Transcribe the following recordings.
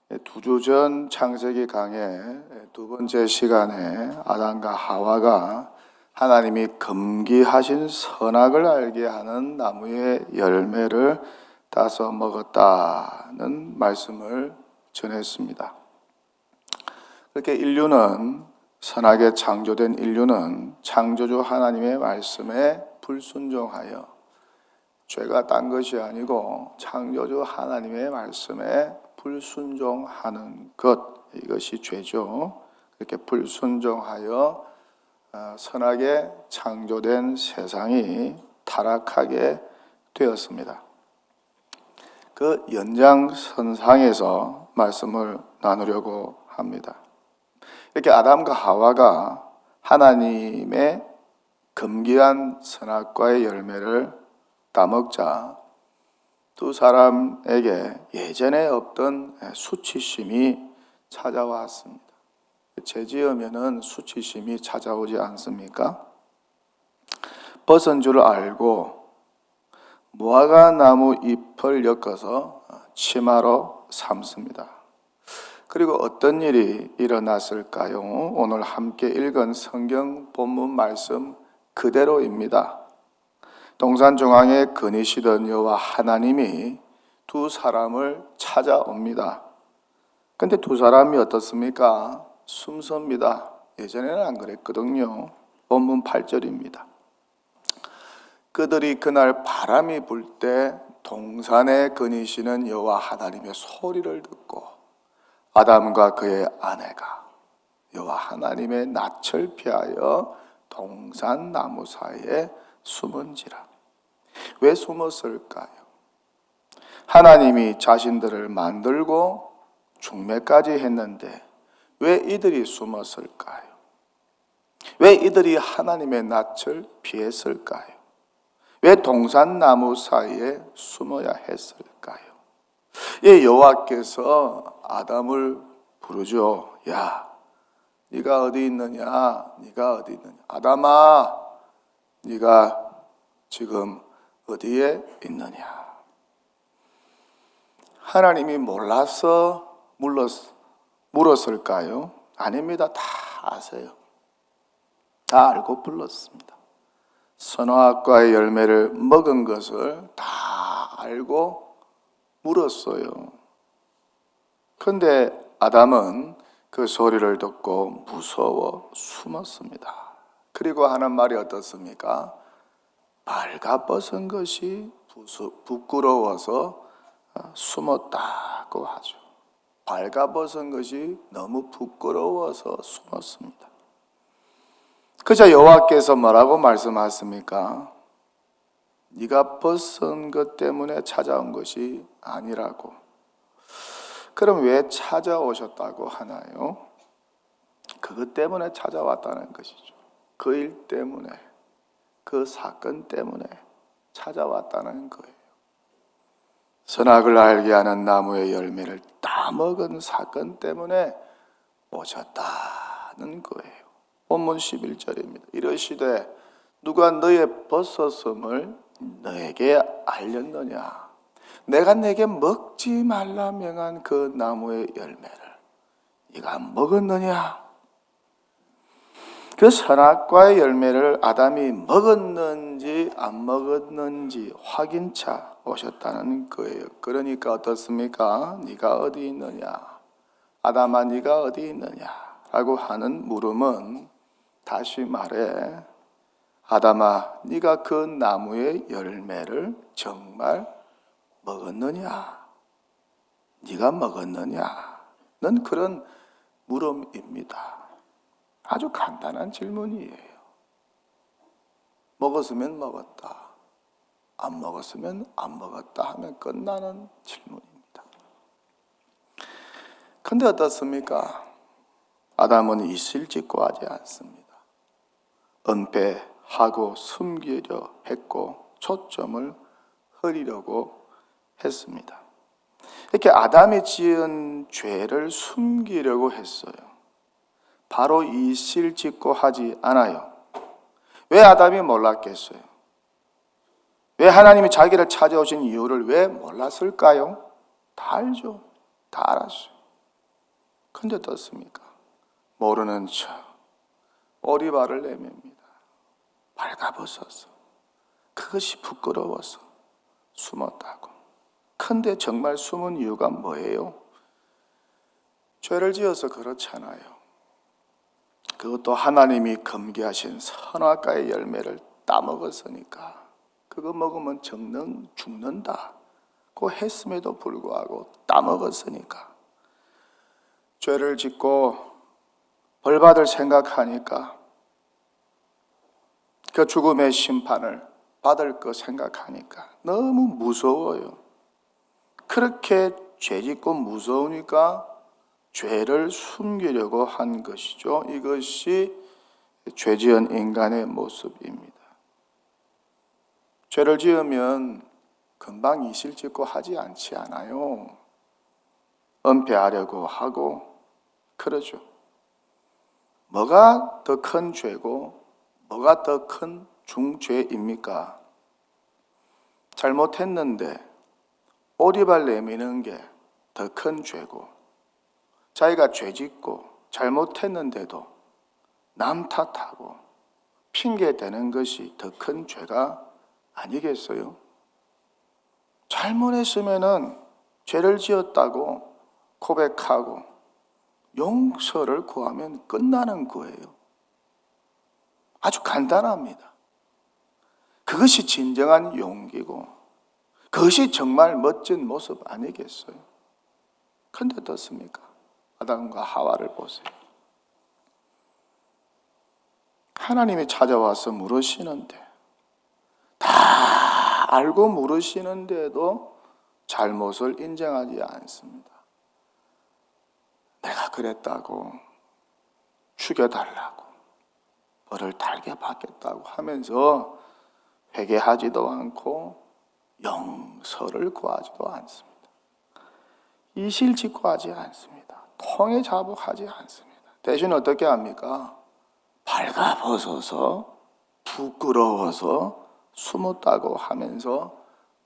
두 주 전 창세기 강의 두 번째 시간에 아담과 하와가 하나님이 금기하신 선악을 알게 하는 나무의 열매를 따서 먹었다는 말씀을 전했습니다. 그렇게 선악에 창조된 인류는 창조주 하나님의 말씀에 불순종하여, 죄가 딴 것이 아니고 창조주 하나님의 말씀에 불순종하는 것, 이것이 죄죠. 그렇게 불순종하여 선악에 창조된 세상이 타락하게 되었습니다. 그 연장선상에서 말씀을 나누려고 합니다. 이렇게 아담과 하와가 하나님의 금기한 선악과의 열매를 따먹자 두 사람에게 예전에 없던 수치심이 찾아왔습니다. 죄 지으면은 수치심이 찾아오지 않습니까? 벗은 줄 알고 무화과 나무 잎을 엮어서 치마로 삼습니다. 그리고 어떤 일이 일어났을까요? 오늘 함께 읽은 성경 본문 말씀 그대로입니다. 동산 중앙에 거니시던 여호와 하나님이 두 사람을 찾아옵니다. 근데 두 사람이 어떻습니까? 숨섭니다. 예전에는 안 그랬거든요. 본문 8절입니다. 그들이 그날 바람이 불 때 동산에 거니시는 여호와 하나님의 소리를 듣고 아담과 그의 아내가 여호와 하나님의 낯을 피하여 동산 나무 사이에 숨은지라. 왜 숨었을까요? 하나님이 자신들을 만들고 중매까지 했는데 왜 이들이 숨었을까요? 왜 이들이 하나님의 낯을 피했을까요? 왜 동산나무 사이에 숨어야 했을까요? 여호와께서 아담을 부르죠. 야, 네가 어디 있느냐? 네가 어디 있느냐? 아담아, 네가 지금 어디에 있느냐? 하나님이 몰라서 물었을까요? 아닙니다. 다 아세요. 다 알고 불렀습니다. 선악과의 열매를 먹은 것을 다 알고 물었어요. 그런데 아담은 그 소리를 듣고 무서워 숨었습니다. 그리고 하는 말이 어떻습니까? 발가벗은 것이 부끄러워서 숨었다고 하죠. 발가벗은 것이 너무 부끄러워서 숨었습니다. 그저 여호와께서 뭐라고 말씀하십니까? 네가 벗은 것 때문에 찾아온 것이 아니라고. 그럼 왜 찾아오셨다고 하나요? 그것 때문에 찾아왔다는 것이죠. 그 일 때문에, 그 사건 때문에 찾아왔다는 거예요. 선악을 알게 하는 나무의 열매를 따먹은 사건 때문에 오셨다는 거예요. 본문 11절입니다. 이러시되 누가 너의 벗었음을 너에게 알렸느냐? 내가 내게 먹지 말라 명한 그 나무의 열매를 네가 먹었느냐? 그 선악과의 열매를 아담이 먹었는지 안 먹었는지 확인차 오셨다는 거예요. 그러니까 어떻습니까? 네가 어디 있느냐? 아담아, 네가 어디 있느냐? 라고 하는 물음은 다시 말해, 아담아, 네가 그 나무의 열매를 정말 먹었느냐? 네가 먹었느냐? 는 그런 물음입니다. 아주 간단한 질문이에요. 먹었으면 먹었다, 안 먹었으면 안 먹었다 하면 끝나는 질문입니다. 그런데 어떻습니까? 아담은 이실직고 하지 않습니다. 은폐하고 숨기려 했고 초점을 흐리려고 했습니다. 이렇게 아담이 지은 죄를 숨기려고 했어요. 바로 이실직고 하지 않아요. 왜 아담이 몰랐겠어요? 왜 하나님이 자기를 찾아오신 이유를 왜 몰랐을까요? 다 알죠. 다 알았어요. 근데 어떻습니까? 모르는 척 오리발을 내밉니다. 발가벗어서. 그것이 부끄러워서 숨었다고. 근데 정말 숨은 이유가 뭐예요? 죄를 지어서 그렇잖아요. 그것도 하나님이 금기하신 선악과의 열매를 따먹었으니까. 그거 먹으면 죽는다. 고 했음에도 불구하고 따먹었으니까. 죄를 짓고 벌받을 생각하니까, 그 죽음의 심판을 받을 거 생각하니까 너무 무서워요. 그렇게 죄 짓고 무서우니까 죄를 숨기려고 한 것이죠. 이것이 죄 지은 인간의 모습입니다. 죄를 지으면 금방 이실 짓고 하지 않지 않아요. 은폐하려고 하고 그러죠. 뭐가 더 큰 죄고 뭐가 더 큰 중죄입니까? 잘못했는데 오리발 내미는 게 더 큰 죄고, 자기가 죄짓고 잘못했는데도 남 탓하고 핑계대는 것이 더 큰 죄가 아니겠어요? 잘못했으면은 죄를 지었다고 고백하고 용서를 구하면 끝나는 거예요. 아주 간단합니다. 그것이 진정한 용기고 그것이 정말 멋진 모습 아니겠어요? 근데 어떻습니까? 아담과 하와를 보세요. 하나님이 찾아와서 물으시는데, 다 알고 물으시는데도 잘못을 인정하지 않습니다. 내가 그랬다고, 죽여달라고, 벌을 달게 받겠다고 하면서 회개하지도 않고 용서를 구하지도 않습니다. 이실직고 하지 않습니다. 통해 자복하지 않습니다. 대신 어떻게 합니까? 발가벗어서 부끄러워서 숨었다고 하면서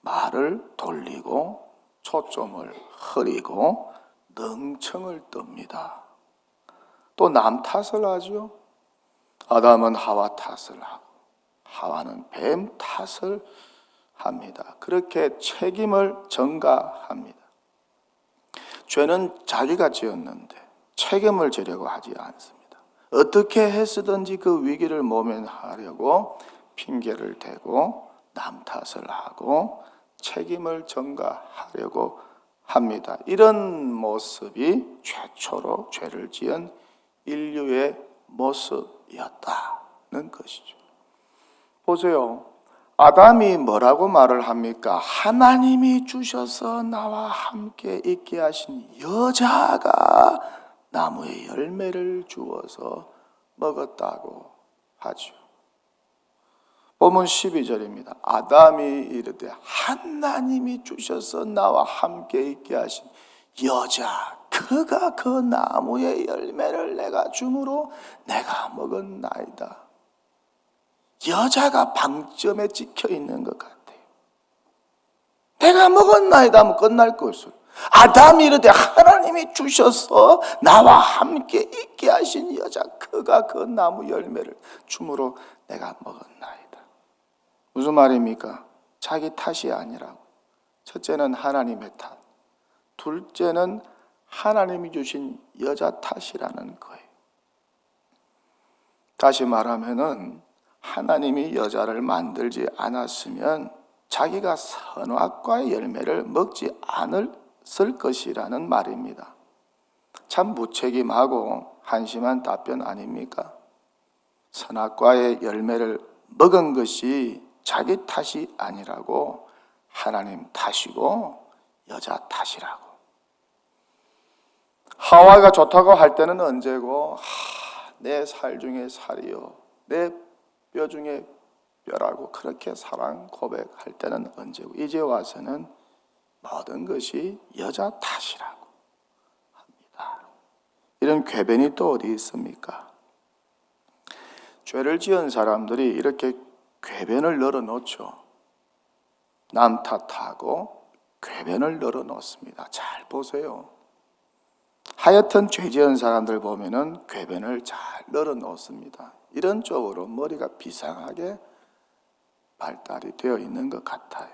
말을 돌리고 초점을 흐리고 능청을 뜹니다. 또 남 탓을 하죠. 아담은 하와 탓을 하고 하와는 뱀 탓을 합니다. 그렇게 책임을 전가합니다. 죄는 자기가 지었는데 책임을 지려고 하지 않습니다. 어떻게 했든지 그 위기를 모면하려고 핑계를 대고 남 탓을 하고 책임을 전가하려고 합니다. 이런 모습이 최초로 죄를 지은 인류의 모습이었다는 것이죠. 보세요. 아담이 뭐라고 말을 합니까? 하나님이 주셔서 나와 함께 있게 하신 여자가 나무의 열매를 주어서 먹었다고 하죠. 본문 12절입니다. 아담이 이르되 하나님이 주셔서 나와 함께 있게 하신 여자, 그가 그 나무의 열매를 내가 줌으로 내가 먹었나이다. 여자가 방점에 찍혀 있는 것 같아요. 내가 먹었나이다 하면 끝날 것을. 아담이 이르되 하나님이 주셔서 나와 함께 있게 하신 여자, 그가 그 나무 열매를 줌으로 내가 먹었나이다. 무슨 말입니까? 자기 탓이 아니라고. 첫째는 하나님의 탓, 둘째는 하나님이 주신 여자 탓이라는 거예요. 다시 말하면은 하나님이 여자를 만들지 않았으면 자기가 선악과의 열매를 먹지 않았을 것이라는 말입니다. 참 무책임하고 한심한 답변 아닙니까? 선악과의 열매를 먹은 것이 자기 탓이 아니라고, 하나님 탓이고 여자 탓이라고. 하와가 좋다고 할 때는 언제고, 내 살 중에 살이요, 내 뼈 중에 뼈라고 그렇게 사랑 고백할 때는 언제고, 이제 와서는 모든 것이 여자 탓이라고 합니다. 이런 궤변이 또 어디 있습니까? 죄를 지은 사람들이 이렇게 궤변을 널어놓죠. 남 탓하고 궤변을 널어놓습니다. 잘 보세요. 하여튼 죄 지은 사람들 보면은 궤변을 잘 널어 놓습니다. 이런 쪽으로 머리가 비상하게 발달이 되어 있는 것 같아요.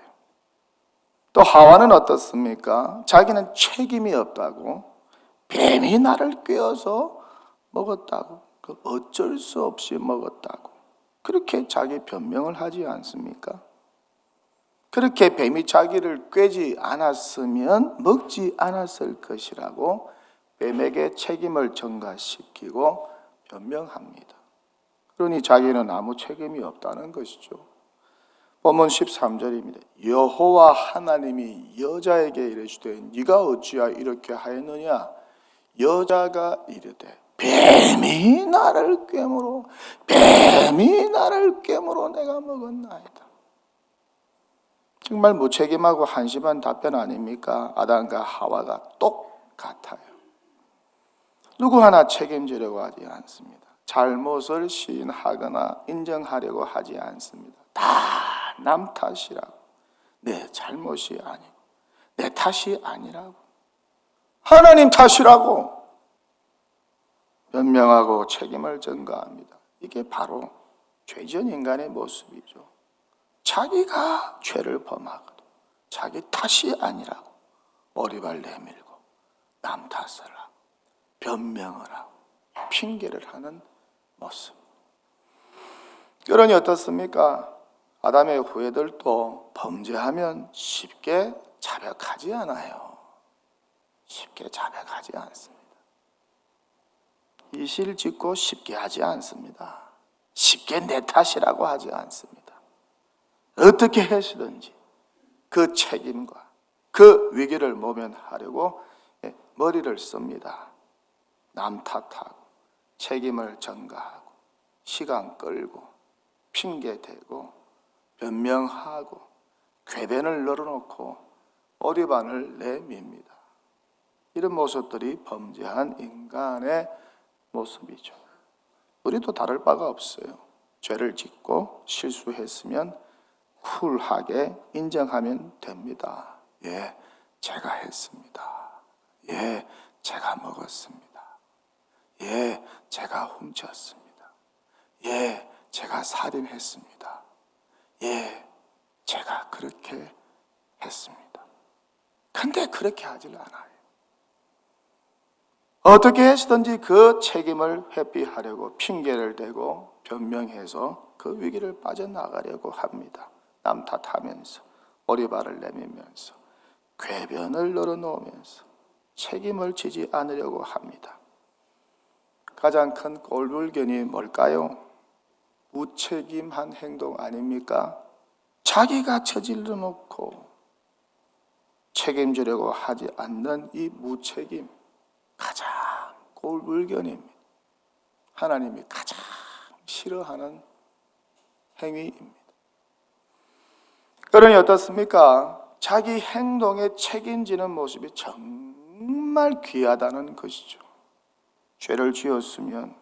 또 하와는 어떻습니까? 자기는 책임이 없다고, 뱀이 나를 꿰어서 먹었다고, 어쩔 수 없이 먹었다고 그렇게 자기 변명을 하지 않습니까? 그렇게 뱀이 자기를 꿰지 않았으면 먹지 않았을 것이라고 뱀에게 책임을 전가시키고 변명합니다. 그러니 자기는 아무 책임이 없다는 것이죠. 본문 13절입니다. 여호와 하나님이 여자에게 이르시되 네가 어찌하여 이렇게 하였느냐? 여자가 이르되 뱀이 나를 꿰므로 내가 먹었나이다. 정말 무책임하고 한심한 답변 아닙니까? 아담과 하와가 똑같아요. 누구 하나 책임지려고 하지 않습니다. 잘못을 시인하거나 인정하려고 하지 않습니다. 다 남 탓이라고, 내 잘못이 아니고 내 탓이 아니라고, 하나님 탓이라고 변명하고 책임을 전가합니다. 이게 바로 죄지은 인간의 모습이죠. 자기가 죄를 범하거든 자기 탓이 아니라고 머리발 내밀고 남 탓을 하고 변명을 하고 핑계를 하는 모습. 그러니 어떻습니까? 아담의 후예들도 범죄하면 쉽게 자백하지 않아요. 쉽게 자백하지 않습니다. 이실 짓고 쉽게 하지 않습니다. 쉽게 내 탓이라고 하지 않습니다. 어떻게 해서든지 그 책임과 그 위기를 모면하려고 머리를 씁니다. 남 탓하고 책임을 전가하고 시간 끌고 핑계대고 변명하고 궤변을 널어놓고 오리반을 내밉니다. 이런 모습들이 범죄한 인간의 모습이죠. 우리도 다를 바가 없어요. 죄를 짓고 실수했으면 쿨하게 인정하면 됩니다. 예, 제가 했습니다. 예, 제가 먹었습니다. 예, 제가 훔쳤습니다. 예, 제가 살인했습니다. 예, 제가 그렇게 했습니다. 근데 그렇게 하질 않아요. 어떻게 해서든지 그 책임을 회피하려고 핑계를 대고 변명해서 그 위기를 빠져나가려고 합니다. 남 탓하면서 오리발을 내밀면서 궤변을 널어놓으면서 책임을 지지 않으려고 합니다. 가장 큰 꼴불견이 뭘까요? 무책임한 행동 아닙니까? 자기가 저질러 놓고 책임지려고 하지 않는 이 무책임, 가장 꼴불견입니다. 하나님이 가장 싫어하는 행위입니다. 그러니 어떻습니까? 자기 행동에 책임지는 모습이 정말 귀하다는 것이죠. 죄를 지었으면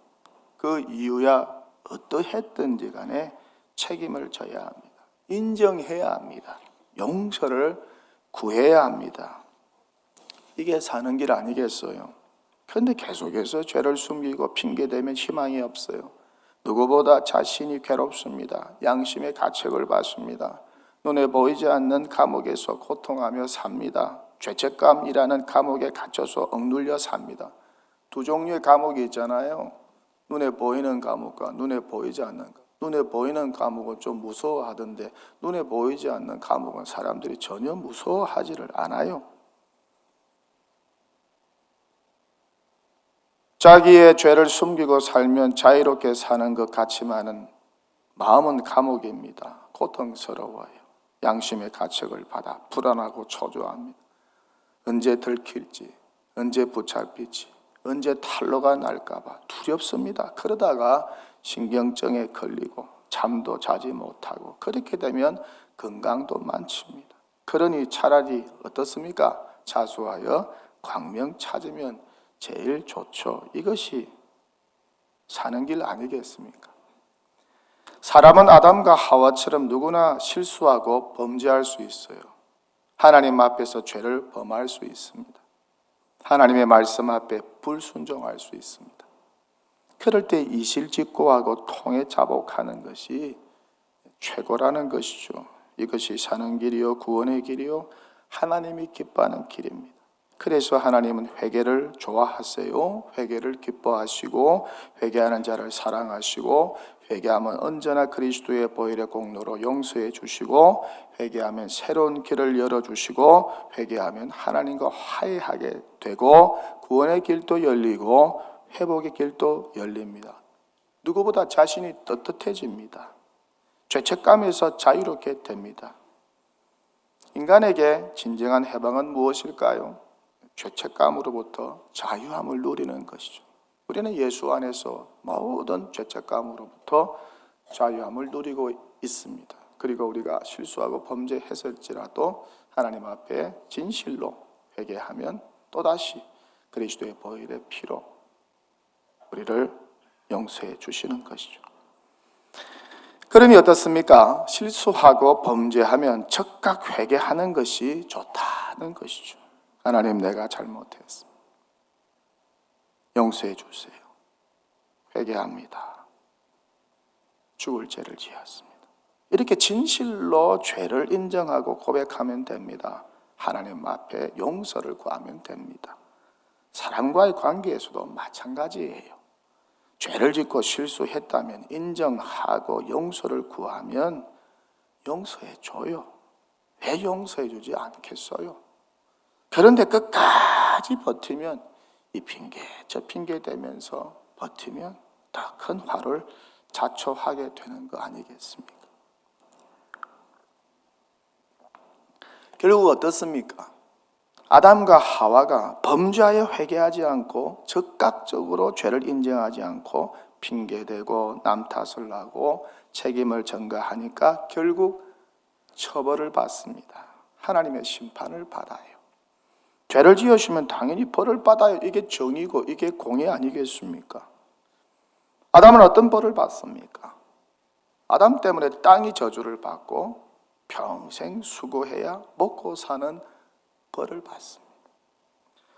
그 이유야 어떠했든지 간에 책임을 져야 합니다. 인정해야 합니다. 용서를 구해야 합니다. 이게 사는 길 아니겠어요? 그런데 계속해서 죄를 숨기고 핑계대면 희망이 없어요. 누구보다 자신이 괴롭습니다. 양심의 가책을 받습니다. 눈에 보이지 않는 감옥에서 고통하며 삽니다. 죄책감이라는 감옥에 갇혀서 억눌려 삽니다. 두 종류의 감옥이 있잖아요. 눈에 보이는 감옥과 눈에 보이지 않는 감옥. 눈에 보이는 감옥은 좀 무서워하던데 눈에 보이지 않는 감옥은 사람들이 전혀 무서워하지를 않아요. 자기의 죄를 숨기고 살면 자유롭게 사는 것 같지만은 마음은 감옥입니다. 고통스러워요. 양심의 가책을 받아 불안하고 초조합니다. 언제 들킬지, 언제 붙잡힐지, 언제 탄로가 날까 봐 두렵습니다. 그러다가 신경증에 걸리고 잠도 자지 못하고 그렇게 되면 건강도 망칩니다. 그러니 차라리 어떻습니까? 자수하여 광명 찾으면 제일 좋죠. 이것이 사는 길 아니겠습니까? 사람은 아담과 하와처럼 누구나 실수하고 범죄할 수 있어요. 하나님 앞에서 죄를 범할 수 있습니다. 하나님의 말씀 앞에 불순종할 수 있습니다. 그럴 때 이실직고하고 통해 자복하는 것이 최고라는 것이죠. 이것이 사는 길이요 구원의 길이요 하나님이 기뻐하는 길입니다. 그래서 하나님은 회개를 좋아하세요. 회개를 기뻐하시고 회개하는 자를 사랑하시고 회개하면 언제나 그리스도의 보혈의 공로로 용서해 주시고 회개하면 새로운 길을 열어주시고 회개하면 하나님과 화해하게 되고 구원의 길도 열리고 회복의 길도 열립니다. 누구보다 자신이 떳떳해집니다. 죄책감에서 자유롭게 됩니다. 인간에게 진정한 해방은 무엇일까요? 죄책감으로부터 자유함을 누리는 것이죠. 우리는 예수 안에서 모든 죄책감으로부터 자유함을 누리고 있습니다. 그리고 우리가 실수하고 범죄했을지라도 하나님 앞에 진실로 회개하면 또다시 그리스도의 보혈의 피로 우리를 용서해 주시는 것이죠. 그러니 어떻습니까? 실수하고 범죄하면 즉각 회개하는 것이 좋다는 것이죠. 하나님, 내가 잘못했습니다. 용서해 주세요. 회개합니다. 죽을 죄를 지었습니다. 이렇게 진실로 죄를 인정하고 고백하면 됩니다. 하나님 앞에 용서를 구하면 됩니다. 사람과의 관계에서도 마찬가지예요. 죄를 짓고 실수했다면 인정하고 용서를 구하면 용서해 줘요. 왜 용서해 주지 않겠어요? 그런데 끝까지 버티면 이 핑계 저 핑계 대면서 버티면 더 큰 화를 자초하게 되는 거 아니겠습니까? 결국 어떻습니까? 아담과 하와가 범죄하여 회개하지 않고 즉각적으로 죄를 인정하지 않고 핑계대고 남 탓을 하고 책임을 전가하니까 결국 처벌을 받습니다. 하나님의 심판을 받아요. 죄를 지으시면 당연히 벌을 받아요. 이게 정의고 이게 공의 아니겠습니까? 아담은 어떤 벌을 받습니까? 아담 때문에 땅이 저주를 받고 평생 수고해야 먹고 사는 벌을 받습니다.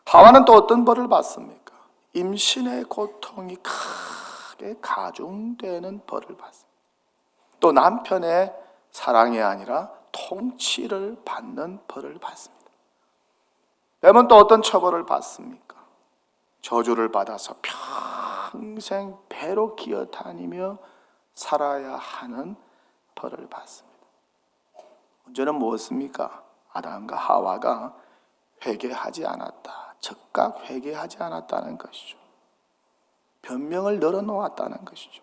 하와는 또 어떤 벌을 받습니까? 임신의 고통이 크게 가중되는 벌을 받습니다. 또 남편의 사랑이 아니라 통치를 받는 벌을 받습니다. 뱀은 또 어떤 처벌을 받습니까? 저주를 받아서 평생 배로 기어다니며 살아야 하는 벌을 받습니다. 문제는 무엇입니까? 아담과 하와가 회개하지 않았다. 즉각 회개하지 않았다는 것이죠. 변명을 늘어놓았다는 것이죠.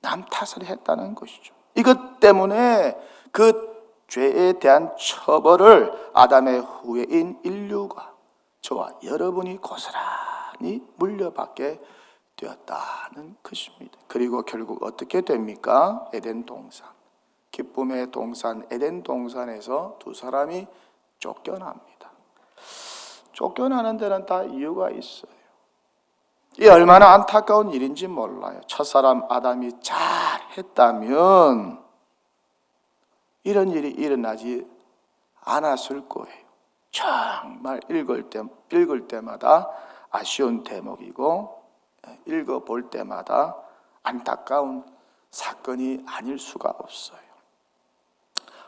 남 탓을 했다는 것이죠. 이것 때문에 그 죄에 대한 처벌을 아담의 후예인 인류가 저와 여러분이 고스란히 물려받게 되었다는 것입니다. 그리고 결국 어떻게 됩니까? 에덴 동산, 기쁨의 동산 에덴 동산에서 두 사람이 쫓겨납니다. 쫓겨나는 데는 다 이유가 있어요. 이 얼마나 안타까운 일인지 몰라요. 첫사람 아담이 잘했다면 이런 일이 일어나지 않았을 거예요. 정말 읽을 때마다 아쉬운 대목이고 읽어볼 때마다 안타까운 사건이 아닐 수가 없어요.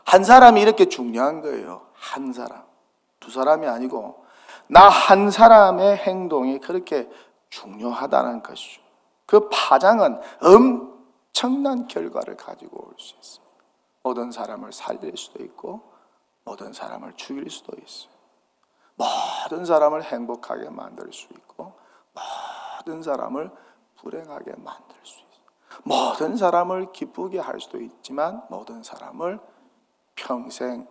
한 사람이 이렇게 중요한 거예요. 한 사람. 두 사람이 아니고 나 한 사람의 행동이 그렇게 중요하다는 것이죠. 그 파장은 엄청난 결과를 가지고 올 수 있습니다. 모든 사람을 살릴 수도 있고 모든 사람을 죽일 수도 있어요. 모든 사람을 행복하게 만들 수 있고 모든 사람을 불행하게 만들 수 있어요. 모든 사람을 기쁘게 할 수도 있지만 모든 사람을 평생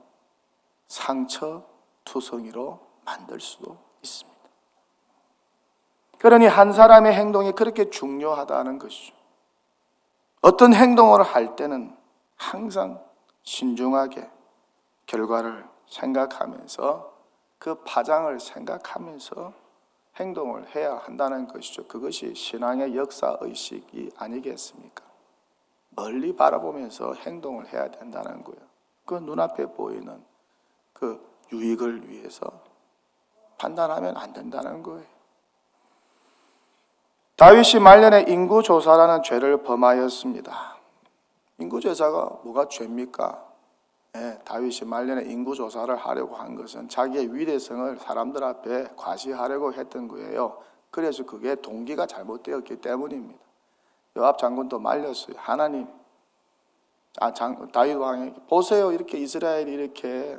상처투성이로 만들 수도 있습니다. 그러니 한 사람의 행동이 그렇게 중요하다는 것이죠. 어떤 행동을 할 때는 항상 신중하게 결과를 생각하면서 그 파장을 생각하면서 행동을 해야 한다는 것이죠. 그것이 신앙의 역사의식이 아니겠습니까? 멀리 바라보면서 행동을 해야 된다는 거예요. 그 눈앞에 보이는 그 유익을 위해서 판단하면 안 된다는 거예요. 다윗이 말년에 인구조사라는 죄를 범하였습니다. 인구조사가 뭐가 죄입니까? 다윗이 말년에 인구조사를 하려고 한 것은 자기의 위대성을 사람들 앞에 과시하려고 했던 거예요. 그래서 그게 동기가 잘못되었기 때문입니다. 요압 장군도 말렸어요. 하나님, 다윗 왕에게 보세요. 이렇게 이스라엘이 이렇게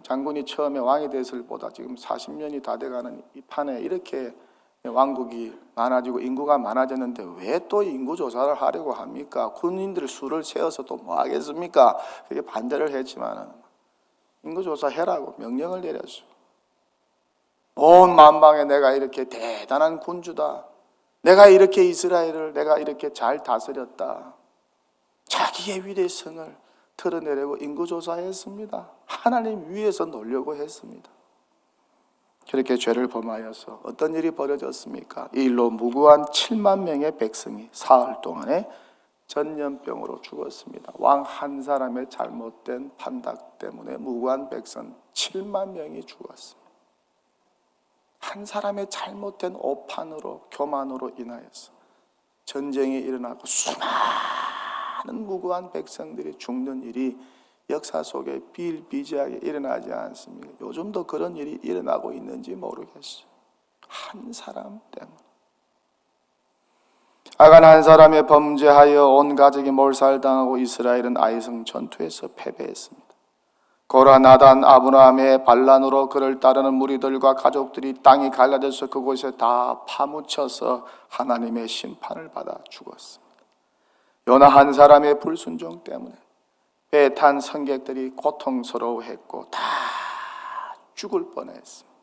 장군이 처음에 왕이 됐을 보다 지금 40년이 다 돼가는 이 판에 이렇게 왕국이 많아지고 인구가 많아졌는데 왜 또 인구조사를 하려고 합니까? 군인들 수를 세워서 또 뭐 하겠습니까? 그게 반대를 했지만 인구조사 해라고 명령을 내렸어요. 온 만방에 내가 이렇게 대단한 군주다. 내가 이렇게 이스라엘을 내가 이렇게 잘 다스렸다. 자기의 위대성을 드러내려고 인구조사했습니다. 하나님 위에서 놀려고 했습니다. 그렇게 죄를 범하여서 어떤 일이 벌어졌습니까? 이 일로 무고한 7만 명의 백성이 사흘 동안에 전염병으로 죽었습니다. 왕 한 사람의 잘못된 판단 때문에 무고한 백성 7만 명이 죽었습니다. 한 사람의 잘못된 오판으로, 교만으로 인하여서 전쟁이 일어나고 수많은 무고한 백성들이 죽는 일이 역사 속에 비일비재하게 일어나지 않습니까? 요즘도 그런 일이 일어나고 있는지 모르겠어요. 한 사람 때문에. 아간 한 사람의 범죄하여 온 가족이 몰살당하고 이스라엘은 아이성 전투에서 패배했습니다. 고라, 나단, 아브라함의 반란으로 그를 따르는 무리들과 가족들이 땅이 갈라져서 그곳에 다 파묻혀서 하나님의 심판을 받아 죽었습니다. 요나 한 사람의 불순종 때문에 배에 탄 승객들이 고통스러워했고 다 죽을 뻔했습니다.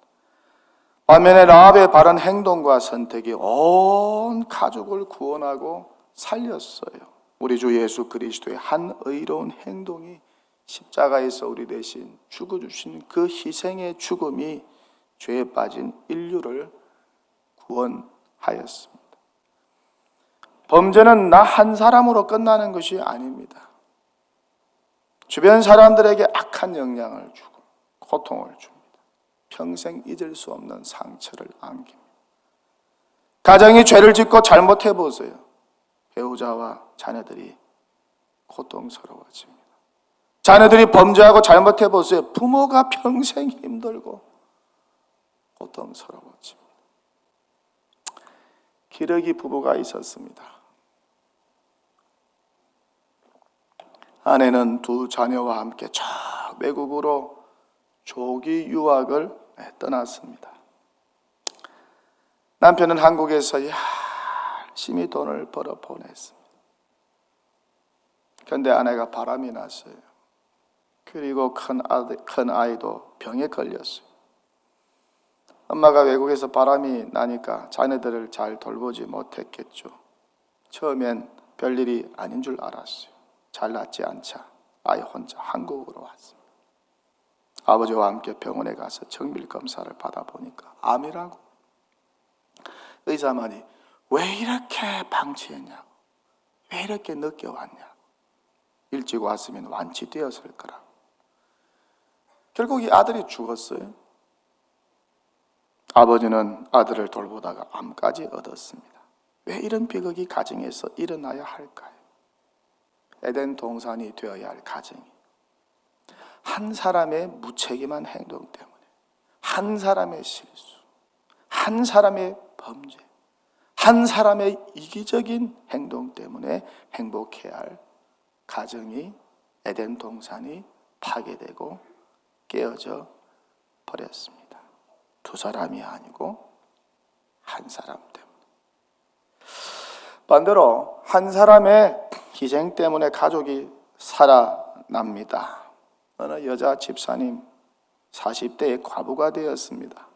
반면에 라합의 바른 행동과 선택이 온 가족을 구원하고 살렸어요. 우리 주 예수 그리스도의 한 의로운 행동이 십자가에서 우리 대신 죽어주신 그 희생의 죽음이 죄에 빠진 인류를 구원하였습니다. 범죄는 나 한 사람으로 끝나는 것이 아닙니다. 주변 사람들에게 악한 영향을 주고 고통을 줍니다. 평생 잊을 수 없는 상처를 안깁니다. 가정이 죄를 짓고 잘못해 보세요. 배우자와 자녀들이 고통스러워집니다. 자녀들이 범죄하고 잘못해 보세요. 부모가 평생 힘들고 고통스러워집니다. 기러기 부부가 있었습니다. 아내는 두 자녀와 함께 저 외국으로 조기 유학을 떠났습니다. 남편은 한국에서 열심히 돈을 벌어 보냈습니다. 그런데 아내가 바람이 났어요. 그리고 큰 아이도 병에 걸렸어요. 엄마가 외국에서 바람이 나니까 자녀들을 잘 돌보지 못했겠죠. 처음엔 별일이 아닌 줄 알았어요. 잘 낫지 않자 아이 혼자 한국으로 왔습니다. 아버지와 함께 병원에 가서 정밀 검사를 받아보니까 암이라고. 의사만이 왜 이렇게 방치했냐고, 왜 이렇게 늦게 왔냐고, 일찍 왔으면 완치되었을 거라고. 결국 이 아들이 죽었어요. 아버지는 아들을 돌보다가 암까지 얻었습니다. 왜 이런 비극이 가정에서 일어나야 할까요? 에덴 동산이 되어야 할 가정이 한 사람의 무책임한 행동 때문에, 한 사람의 실수, 한 사람의 범죄, 한 사람의 이기적인 행동 때문에 행복해야 할 가정이, 에덴 동산이 파괴되고 깨어져 버렸습니다. 두 사람이 아니고 한 사람 때문에. 반대로 한 사람의 희생 때문에 가족이 살아납니다. 어느 여자 집사님 40대에 과부가 되었습니다.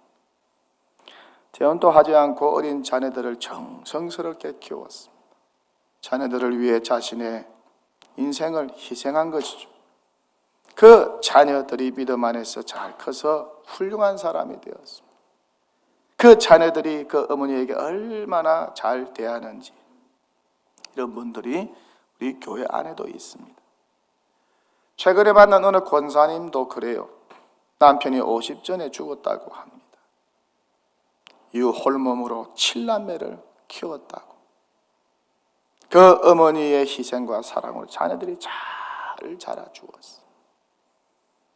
재혼도 하지 않고 어린 자녀들을 정성스럽게 키웠습니다. 자녀들을 위해 자신의 인생을 희생한 것이죠. 그 자녀들이 믿음 안에서 잘 커서 훌륭한 사람이 되었습니다. 그 자녀들이 그 어머니에게 얼마나 잘 대하는지, 이런 분들이 우리 교회 안에도 있습니다. 최근에 만난 어느 권사님도 그래요. 남편이 50전에 죽었다고 합니다. 유홀몸으로 7남매를 키웠다고. 그 어머니의 희생과 사랑으로 자녀들이 잘 자라주었어.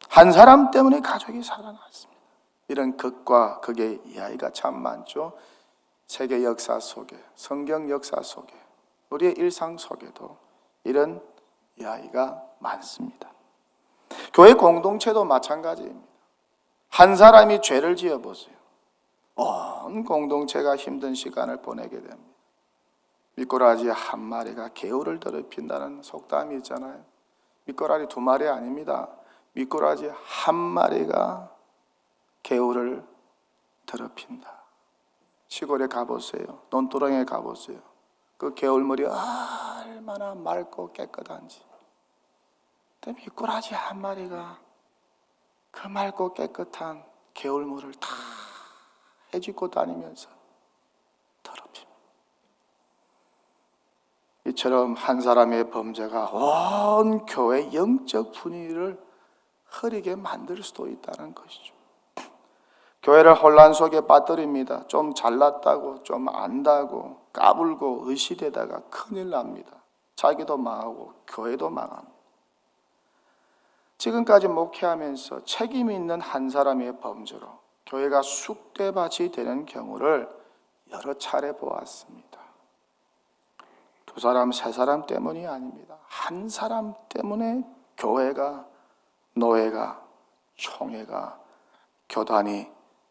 한 사람 때문에 가족이 살아났습니다. 이런 극과 극의 이야기가 참 많죠. 세계 역사 속에, 성경 역사 속에, 우리의 일상 속에도 이런 이야기가 많습니다. 교회 공동체도 마찬가지입니다. 한 사람이 죄를 지어보세요. 온 공동체가 힘든 시간을 보내게 됩니다. 미꾸라지 한 마리가 개울을 더럽힌다는 속담이 있잖아요. 미꾸라지 두 마리 아닙니다. 미꾸라지 한 마리가 개울을 더럽힌다. 시골에 가보세요. 논두렁에 가보세요. 그 개울물이 얼마나 맑고 깨끗한지. 근데 미꾸라지 한 마리가 그 맑고 깨끗한 개울물을 다 헤집고 다니면서 더럽힙니다. 이처럼 한 사람의 범죄가 온 교회 영적 분위기를 흐리게 만들 수도 있다는 것이죠. 교회를 혼란 속에 빠뜨립니다. 좀 잘났다고, 좀 안다고, 까불고 의시되다가 큰일 납니다. 자기도 망하고 교회도 망합니다. 지금까지 목회하면서 책임 있는 한 사람의 범죄로 교회가 쑥대밭이 되는 경우를 여러 차례 보았습니다. 두 사람, 세 사람 때문이 아닙니다. 한 사람 때문에 교회가, 노예가, 총회가, 교단이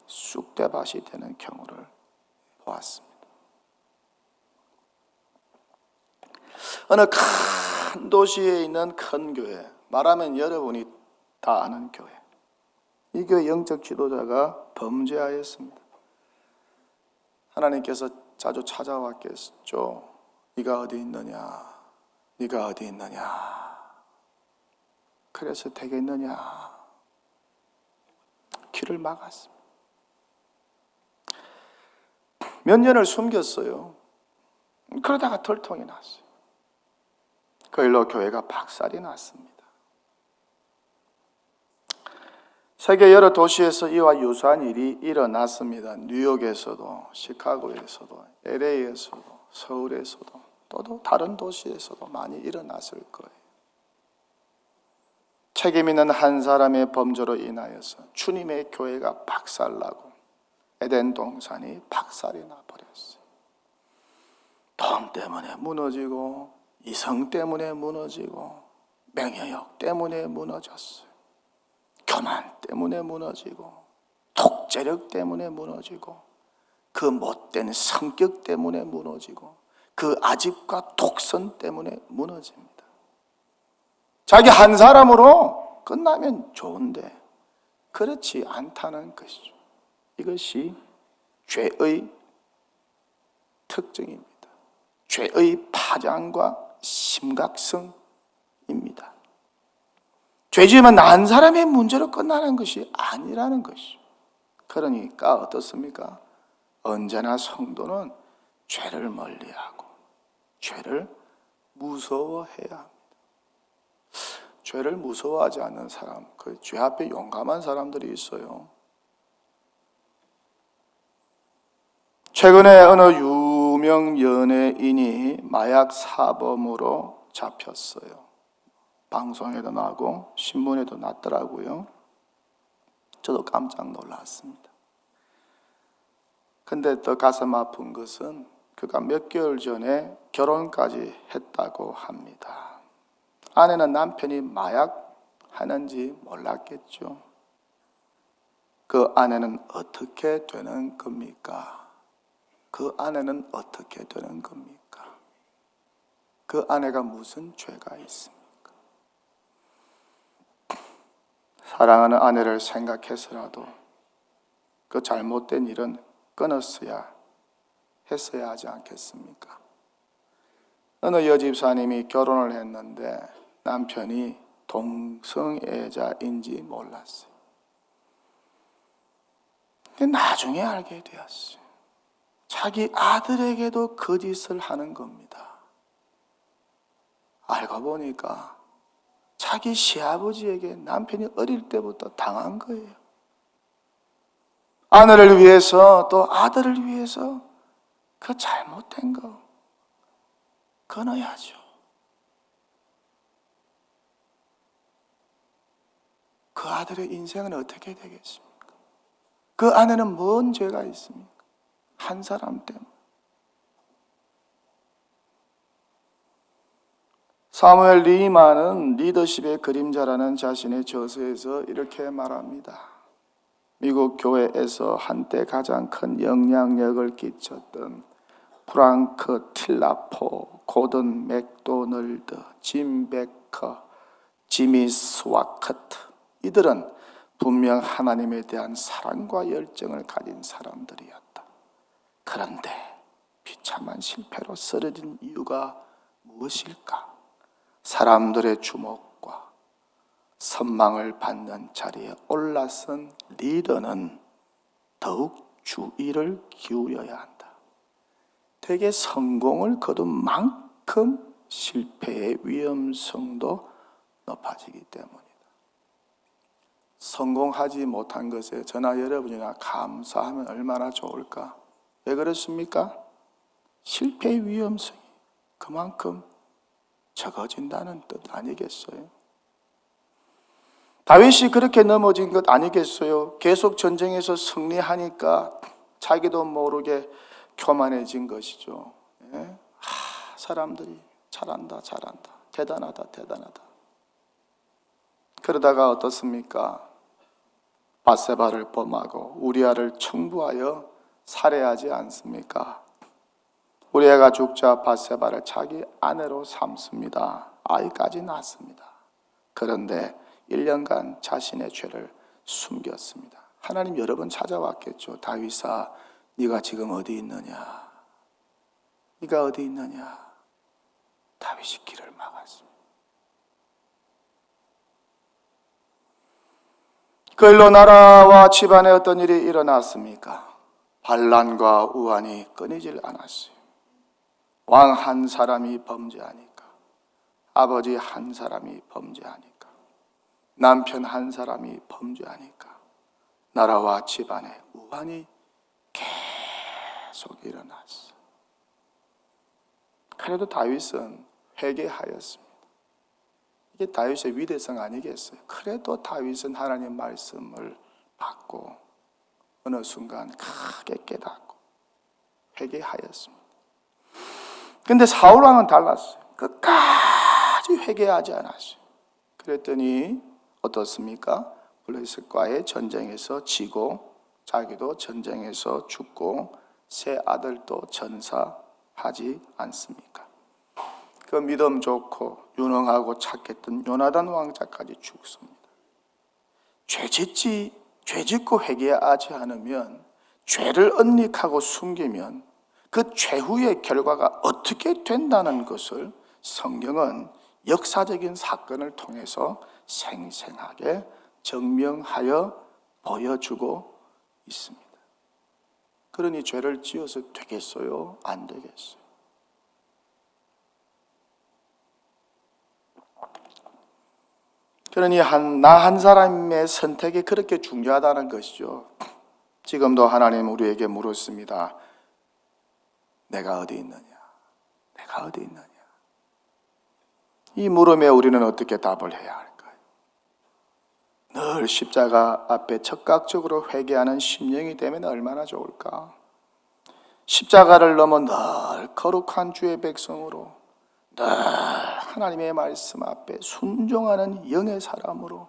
쑥대밭이 되는 경우를 보았습니다. 어느 큰 도시에 있는 큰 교회, 말하면 여러분이 다 아는 교회. 이 교회 영적 지도자가 범죄하였습니다. 하나님께서 자주 찾아왔겠죠. 네가 어디 있느냐? 네가 어디 있느냐? 그래서 되겠느냐? 길을 막았습니다. 몇 년을 숨겼어요. 그러다가 털통이 났어요. 그 일로 교회가 박살이 났습니다. 세계 여러 도시에서 이와 유사한 일이 일어났습니다. 뉴욕에서도, 시카고에서도, LA에서도, 서울에서도, 또 다른 도시에서도 많이 일어났을 거예요. 책임 있는 한 사람의 범죄로 인하여서 주님의 교회가 박살나고 에덴 동산이 박살이 나버렸어요. 돈 때문에 무너지고, 이성 때문에 무너지고, 명예욕 때문에 무너졌어요. 교만 때문에 무너지고, 독재력 때문에 무너지고, 그 못된 성격 때문에 무너지고, 그 아집과 독선 때문에 무너집니다. 자기 한 사람으로 끝나면 좋은데 그렇지 않다는 것이죠. 이것이 죄의 특징입니다. 죄의 파장과 심각성입니다. 죄 지으면 한 사람의 문제로 끝나는 것이 아니라는 것이죠. 그러니까 어떻습니까? 언제나 성도는 죄를 멀리하고 죄를 무서워해야 합니다. 죄를 무서워하지 않는 사람, 그 죄 앞에 용감한 사람들이 있어요. 최근에 어느 유명 연예인이 마약 사범으로 잡혔어요. 방송에도 나고 신문에도 났더라고요. 저도 깜짝 놀랐습니다. 근데 더 가슴 아픈 것은 그가 몇 개월 전에 결혼까지 했다고 합니다. 아내는 남편이 마약 하는지 몰랐겠죠. 그 아내는 어떻게 되는 겁니까? 그 아내는 어떻게 되는 겁니까? 그 아내가 무슨 죄가 있습니까? 사랑하는 아내를 생각해서라도 그 잘못된 일은 끊었어야 했어야 하지 않겠습니까? 어느 여집사님이 결혼을 했는데 남편이 동성애자인지 몰랐어요. 근데 나중에 알게 되었어요. 자기 아들에게도 거짓을 하는 겁니다. 알고 보니까 자기 시아버지에게 남편이 어릴 때부터 당한 거예요. 아내를 위해서 또 아들을 위해서 그 잘못된 거 끊어야죠. 그 아들의 인생은 어떻게 되겠습니까? 그 아내는 뭔 죄가 있습니까? 한 사람 때문에. 사무엘 리마는 리더십의 그림자라는 자신의 저서에서 이렇게 말합니다. 미국 교회에서 한때 가장 큰 영향력을 끼쳤던 프랑크 틸라포, 고든 맥도널드, 짐 베커, 지미 스와커트, 이들은 분명 하나님에 대한 사랑과 열정을 가진 사람들이었다. 그런데 비참한 실패로 쓰러진 이유가 무엇일까? 사람들의 주목과 선망을 받는 자리에 올라선 리더는 더욱 주의를 기울여야 한다. 대개 성공을 거둔 만큼 실패의 위험성도 높아지기 때문이다. 성공하지 못한 것에 저나 여러분이나 감사하면 얼마나 좋을까? 왜 그렇습니까? 실패의 위험성이 그만큼 적어진다는 뜻 아니겠어요? 다윗이 그렇게 넘어진 것 아니겠어요? 계속 전쟁에서 승리하니까 자기도 모르게 교만해진 것이죠. 사람들이 잘한다, 대단하다. 그러다가 어떻습니까? 밧세바를 범하고 우리아를 청부하여 살해하지 않습니까? 우리아가 죽자 밧세바를 자기 아내로 삼습니다. 아이까지 낳습니다. 그런데 1년간 자신의 죄를 숨겼습니다. 하나님 여러 번 찾아왔겠죠. 다윗아, 네가 지금 어디 있느냐? 네가 어디 있느냐? 다윗이 길을 막았습니다. 그 일로 나라와 집안에 어떤 일이 일어났습니까? 반란과 우환이 끊이질 않았어요. 왕 한 사람이 범죄하니까, 아버지 한 사람이 범죄하니까, 남편 한 사람이 범죄하니까 나라와 집안에 우환이 계속 일어났어요. 그래도 다윗은 회개하였습니다. 이게 다윗의 위대성 아니겠어요? 그래도 다윗은 하나님 말씀을 받고 어느 순간 크게 깨닫고 회개하였습니다. 근데 사울왕은 달랐어요. 끝까지 회개하지 않았어요. 그랬더니 어떻습니까? 블레셋과의 전쟁에서 지고 자기도 전쟁에서 죽고 세 아들도 전사하지 않습니까? 그 믿음 좋고 유능하고 착했던 요나단 왕자까지 죽습니다. 죄 짓고 회개하지 않으면, 죄를 은닉하고 숨기면 그 최후의 결과가 어떻게 된다는 것을 성경은 역사적인 사건을 통해서 생생하게 증명하여 보여주고 있습니다. 그러니 죄를 지어서 되겠어요? 안 되겠어요? 그러니 나 한 사람의 선택이 그렇게 중요하다는 것이죠. 지금도 하나님 우리에게 물었습니다. 내가 어디 있느냐? 내가 어디 있느냐? 이 물음에 우리는 어떻게 답을 해야 할까요? 늘 십자가 앞에 적극적으로 회개하는 심령이 되면 얼마나 좋을까? 십자가를 넘어 늘 거룩한 주의 백성으로, 늘 하나님의 말씀 앞에 순종하는 영의 사람으로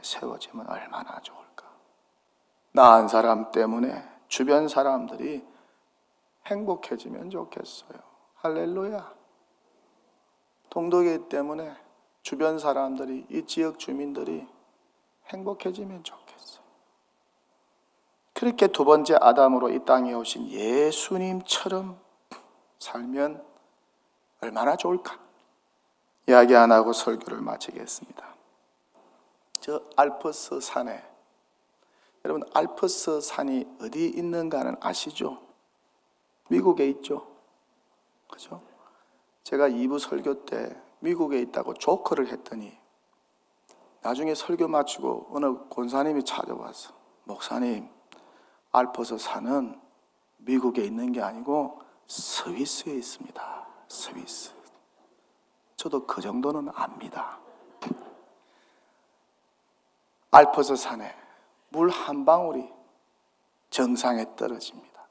세워지면 얼마나 좋을까? 나 한 사람 때문에 주변 사람들이 행복해지면 좋겠어요. 할렐루야. 동독이기 때문에 주변 사람들이, 이 지역 주민들이 행복해지면 좋겠어요. 그렇게 두 번째 아담으로 이 땅에 오신 예수님처럼 살면 얼마나 좋을까? 이야기 안 하고 설교를 마치겠습니다. 저 알프스 산에, 여러분 알프스 산이 어디 있는가는 아시죠? 미국에 있죠. 그죠? 제가 2부 설교 때 미국에 있다고 조커를 했더니 나중에 설교 마치고 어느 권사님이 찾아와서, 목사님, 알프스 산은 미국에 있는 게 아니고 스위스에 있습니다. 스위스. 저도 그 정도는 압니다. 알프스 산에 물 한 방울이 정상에 떨어집니다.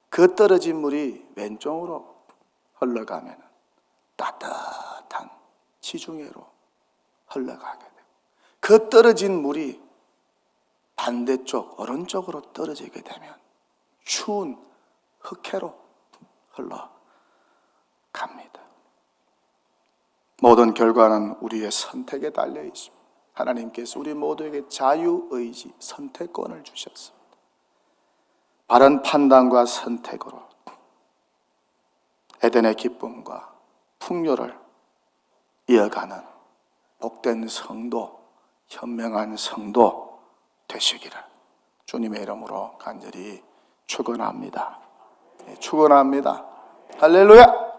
그 떨어진 물이 왼쪽으로 흘러가면 따뜻한 지중해로 흘러가게 되고, 그 떨어진 물이 반대쪽 오른쪽으로 떨어지게 되면 추운 흑해로 흘러갑니다. 모든 결과는 우리의 선택에 달려 있습니다. 하나님께서 우리 모두에게 자유의지, 선택권을 주셨습니다. 바른 판단과 선택으로 에덴의 기쁨과 풍요를 이어가는 복된 성도, 현명한 성도 되시기를 주님의 이름으로 간절히 축원합니다. 축원합니다. 할렐루야!